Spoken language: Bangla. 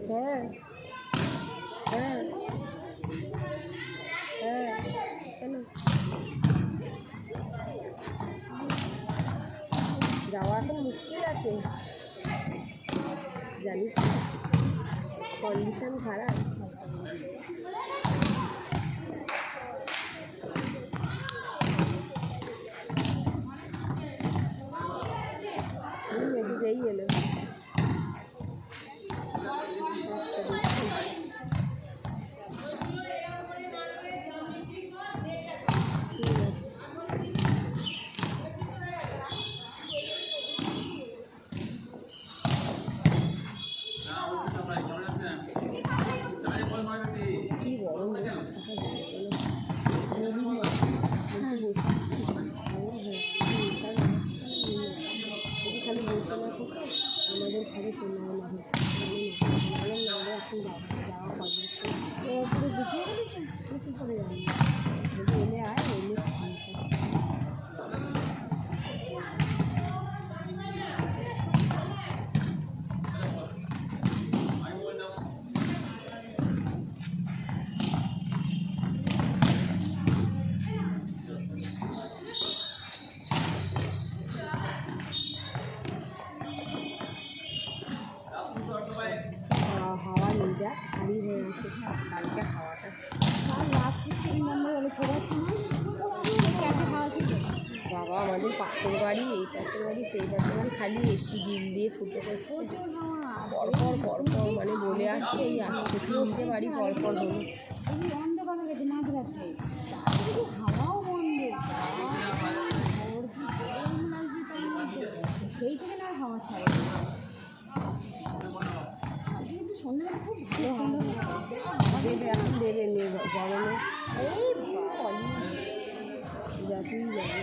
হ্যাঁ হ্যাঁ হ্যাঁ কেন যাওয়া এখন মুশকিল আছে জানিস কন্ডিশন খারাপ। মেসেজেই এলো কি গরম খালি বসে না থেকে আমাদের ঘরে চলে গেলো এখন যাওয়া হবে পুরো গুছিয়ে ফেলেছে কী করে যাবো যদি এলে আয় এলে হাওয়া নেই যা ভারী হয়ে গেছে কালকে হাওয়াটা কাল রাত থেকে 3 নম্বর হলে ছেড়ার সময় ক্যাফে হাওয়া ছিল বাবা আমাদের পাশের বাড়ি এই পাশের বাড়ি সেই পাশের বাড়ি খালি এসি ডিল দিয়ে ফুটে করছে পরপর পরপর মানে বলে আসছে এই আসছে 3টে বাড়ি পরপর হলো অন্ধকার হয়ে গেছে মাঝরাত্রে হাওয়াও বন্ধ সেই থেকে না হাওয়া ছাড়ে সন্ধ্যাবেলা খুব ভালো দেবে এখন দেবে মেয়ে গরমে এই যা তুই যাবে